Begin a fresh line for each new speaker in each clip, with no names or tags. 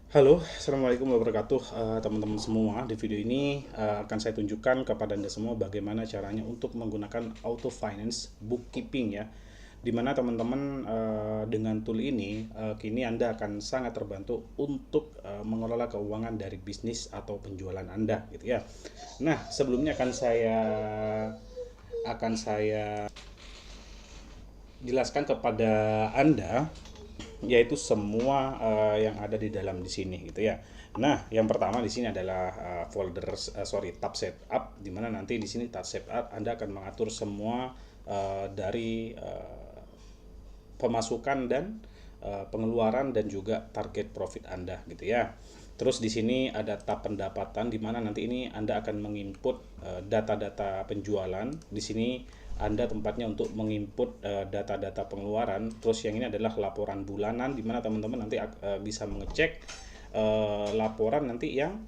Halo, Assalamualaikum warahmatullahi wabarakatuh, teman-teman semua. Di video ini akan saya tunjukkan kepada Anda semua bagaimana caranya untuk menggunakan auto finance bookkeeping ya. Dimana teman-teman dengan tool ini kini Anda akan sangat terbantu untuk mengelola keuangan dari bisnis atau penjualan Anda gitu ya. Nah, sebelumnya akan saya jelaskan kepada Anda yaitu semua yang ada di dalam di sini gitu ya. Nah, yang pertama di sini adalah tab setup, di mana nanti di sini tab setup Anda akan mengatur semua dari pemasukan dan pengeluaran dan juga target profit Anda gitu ya. Terus di sini ada tab pendapatan di mana nanti ini Anda akan menginput data-data penjualan. Di sini Anda tempatnya untuk menginput data-data pengeluaran. Terus yang ini adalah laporan bulanan di mana teman-teman nanti bisa mengecek laporan nanti yang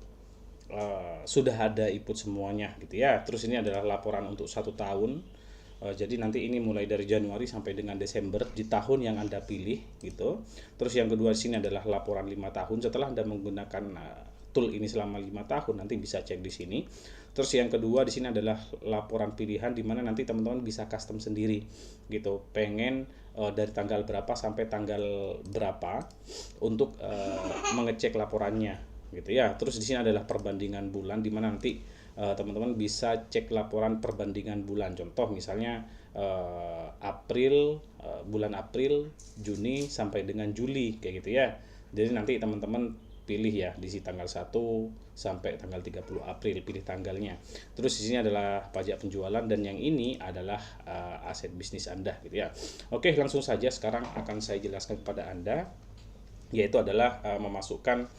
sudah ada input semuanya gitu ya. Terus ini adalah laporan untuk 1 tahun. Jadi nanti ini mulai dari Januari sampai dengan Desember di tahun yang Anda pilih gitu. Terus yang kedua di sini adalah laporan 5 tahun setelah Anda menggunakan tool ini selama 5 tahun, nanti bisa cek di sini. Terus yang kedua di sini adalah laporan pilihan di mana nanti teman-teman bisa custom sendiri gitu. Pengen dari tanggal berapa sampai tanggal berapa untuk mengecek laporannya gitu ya. Terus di sini adalah perbandingan bulan di mana nanti teman-teman bisa cek laporan perbandingan bulan. Contoh misalnya bulan April, Juni sampai dengan Juli kayak gitu ya. Jadi nanti teman-teman pilih ya di sini tanggal 1 sampai tanggal 30 April, pilih tanggalnya. Terus di sini adalah pajak penjualan dan yang ini adalah aset bisnis Anda gitu ya. Oke, langsung saja sekarang akan saya jelaskan kepada Anda, yaitu adalah memasukkan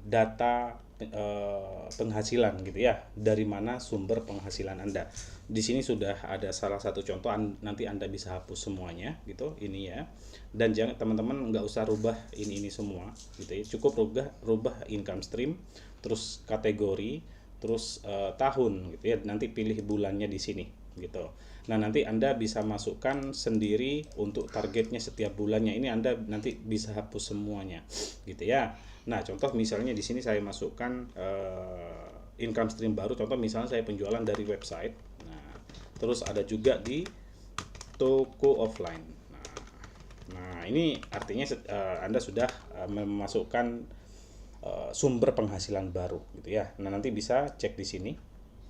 data penghasilan gitu ya. Dari mana sumber penghasilan Anda. Di sini sudah ada salah satu contoh, nanti Anda bisa hapus semuanya gitu ini ya. Dan jangan teman-teman nggak usah rubah ini semua gitu ya. Cukup rubah income stream, terus kategori, terus tahun gitu ya. Nanti pilih bulannya di sini gitu. Nah, nanti Anda bisa masukkan sendiri untuk targetnya setiap bulannya. Ini Anda nanti bisa hapus semuanya gitu ya. Nah, contoh misalnya di sini saya masukkan income stream baru. Contoh misalnya saya penjualan dari website. Nah, terus ada juga di toko offline. Nah, ini artinya Anda sudah memasukkan sumber penghasilan baru gitu ya. Nah, nanti bisa cek di sini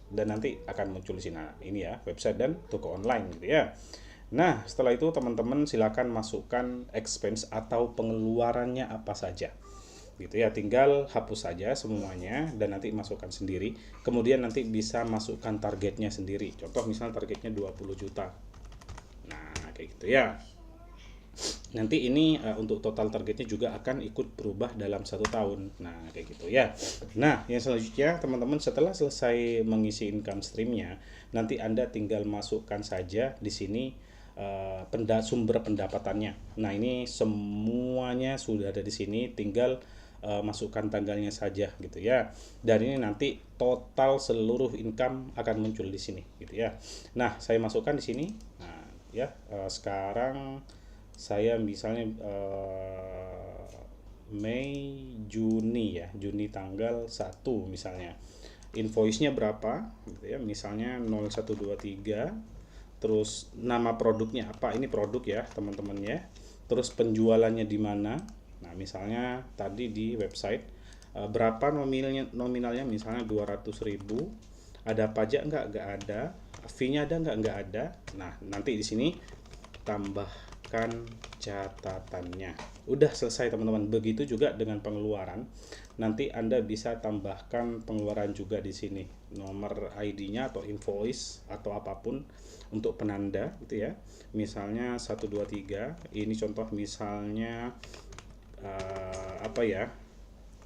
dan nanti akan muncul di sini. Nah, ini ya, website dan toko online gitu ya. Nah, setelah itu teman-teman silakan masukkan expense atau pengeluarannya apa saja gitu ya. Tinggal hapus saja semuanya dan nanti masukkan sendiri. Kemudian nanti bisa masukkan targetnya sendiri. Contoh misalnya targetnya 20 juta. Nah, kayak gitu ya. Nanti ini untuk total targetnya juga akan ikut berubah dalam 1 tahun. Nah, kayak gitu ya. Nah, yang selanjutnya teman-teman setelah selesai mengisi income streamnya, nanti Anda tinggal masukkan saja di sini sumber pendapatannya. Nah, ini semuanya sudah ada di sini, tinggal masukkan tanggalnya saja gitu ya. Dan ini nanti total seluruh income akan muncul di sini gitu ya. Nah, saya masukkan di sini. Nah, ya, sekarang saya misalnya Mei Juni ya, Juni tanggal 1 misalnya. Invoice-nya berapa gitu ya, misalnya 0123. Terus nama produknya apa, ini produk ya teman-teman ya. Terus penjualannya di mana. Nah, misalnya tadi di website berapa nominalnya misalnya 200.000. Ada pajak nggak ada. Fee-nya ada nggak ada. Nah, nanti di sini tambahkan catatannya. Udah selesai teman-teman. Begitu juga dengan pengeluaran. Nanti Anda bisa tambahkan pengeluaran juga di sini. Nomor ID-nya atau invoice atau apapun untuk penanda gitu ya. Misalnya 123. Ini contoh misalnya apa ya?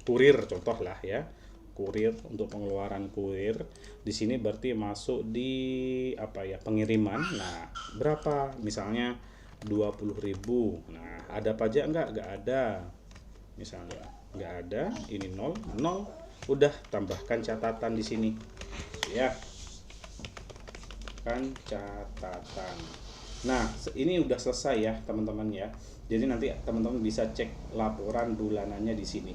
Kurir contoh lah ya. Kurir, untuk pengeluaran kurir di sini berarti masuk di apa ya, pengiriman. Nah, berapa misalnya 20.000. Nah, ada pajak nggak ada misalnya, nggak ada. Ini nol nol. Udah tambahkan catatan di sini ya, kan catatan. Nah, ini udah selesai ya teman-teman ya. Jadi nanti teman-teman bisa cek laporan bulanannya di sini,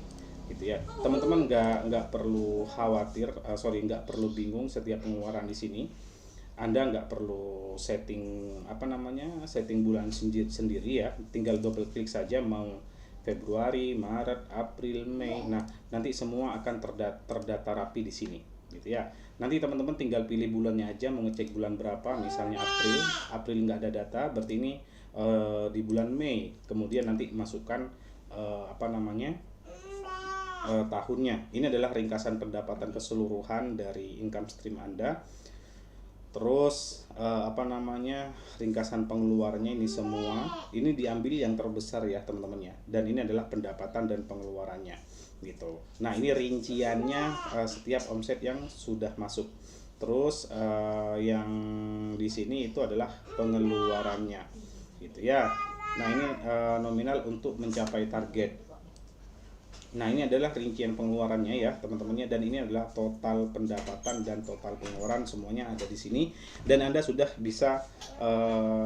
gitu ya. Teman-teman nggak perlu khawatir, nggak perlu bingung setiap pengeluaran di sini. Anda nggak perlu setting setting bulan sendiri ya. Tinggal double klik saja mau Februari, Maret, April, Mei. Nah, nanti semua akan terdata rapi di sini, gitu ya. Nanti teman-teman tinggal pilih bulannya aja, mau ngecek bulan berapa. Misalnya April nggak ada data, berarti ini di bulan Mei. Kemudian nanti masukkan tahunnya. Ini adalah ringkasan pendapatan keseluruhan dari income stream Anda. Terus ringkasan pengeluarannya ini semua ini diambil yang terbesar ya teman-teman ya, dan ini adalah pendapatan dan pengeluarannya gitu. Nah, ini rinciannya setiap omset yang sudah masuk. Terus yang di sini itu adalah pengeluarannya gitu ya. Nah, ini nominal untuk mencapai target. Nah, ini adalah rincian pengeluarannya ya teman-temannya, dan ini adalah total pendapatan dan total pengeluaran, semuanya ada di sini, dan Anda sudah bisa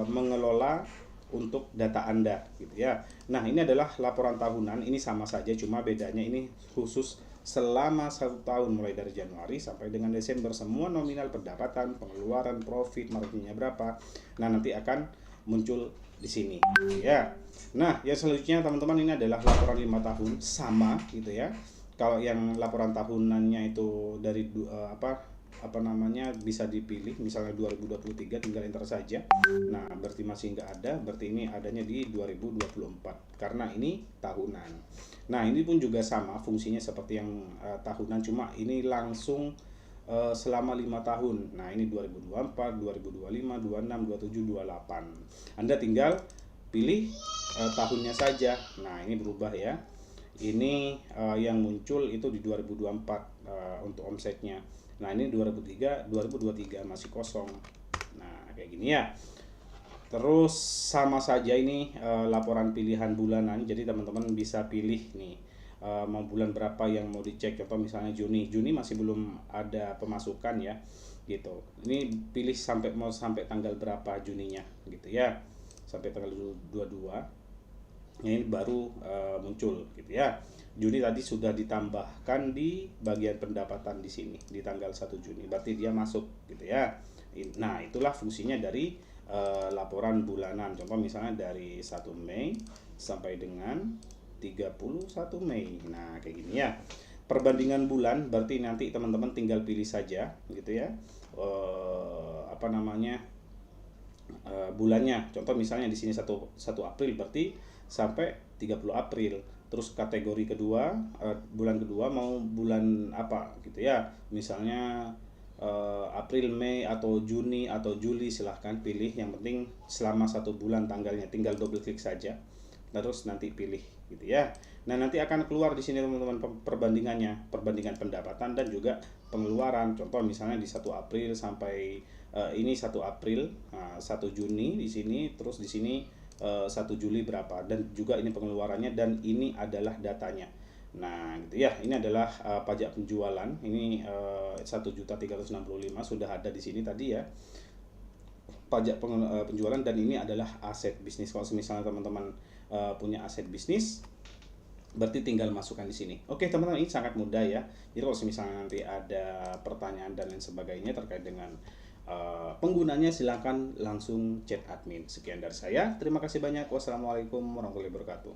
mengelola untuk data Anda gitu ya. Nah, ini adalah laporan tahunan, ini sama saja, cuma bedanya ini khusus selama 1 tahun mulai dari Januari sampai dengan Desember, semua nominal pendapatan, pengeluaran, profit, marginnya berapa. Nah, nanti akan muncul di sini ya. Nah, yang selanjutnya teman-teman, ini adalah laporan 5 tahun sama gitu ya. Kalau yang laporan tahunannya itu dari bisa dipilih, misalnya 2023 tinggal enter saja. Nah, berarti masih nggak ada, berarti ini adanya di 2024 karena ini tahunan. Nah, ini pun juga sama fungsinya seperti yang tahunan, cuma ini langsung selama 5 tahun. Nah, ini 2024, 2025, 26, 27, 28. Anda tinggal pilih tahunnya saja. Nah, ini berubah ya. Ini yang muncul itu di 2024 untuk omsetnya. Nah, ini 2023 masih kosong. Nah, kayak gini ya. Terus sama saja ini laporan pilihan bulanan. Jadi teman-teman bisa pilih nih mau bulan berapa yang mau dicek. Contoh misalnya Juni masih belum ada pemasukan ya gitu. Ini pilih mau sampai tanggal berapa Juninya gitu ya, sampai tanggal 22. Ini baru muncul gitu ya. Juni tadi sudah ditambahkan di bagian pendapatan di sini di tanggal 1 Juni, berarti dia masuk gitu ya. Nah, itulah fungsinya dari laporan bulanan. Contoh misalnya dari 1 Mei sampai dengan 31 Mei. Nah, kayak gini ya. Perbandingan bulan berarti nanti teman-teman tinggal pilih saja gitu ya. Bulannya. Contoh misalnya di sini 1 April berarti sampai 30 April. Terus kategori kedua, bulan kedua mau bulan apa gitu ya. Misalnya April, Mei, atau Juni, atau Juli, silahkan pilih. Yang penting selama 1 bulan tanggalnya, tinggal double klik saja. Terus nanti pilih gitu ya. Nah, nanti akan keluar di sini teman-teman perbandingannya, perbandingan pendapatan dan juga pengeluaran. Contoh misalnya di 1 April sampai ini 1 April, 1 Juni di sini, terus di sini 1 Juli berapa, dan juga ini pengeluarannya, dan ini adalah datanya. Nah, gitu ya. Ini adalah pajak penjualan. Ini 1.365 sudah ada di sini tadi ya. Pajak penjualan, dan ini adalah aset bisnis. Kalau misalnya teman-teman punya aset bisnis, berarti tinggal masukkan di sini. Oke teman-teman, ini sangat mudah ya. Jadi kalau misalnya nanti ada pertanyaan dan lain sebagainya terkait dengan penggunanya, silahkan langsung chat admin. Sekian dari saya, terima kasih banyak. Wassalamualaikum warahmatullahi wabarakatuh.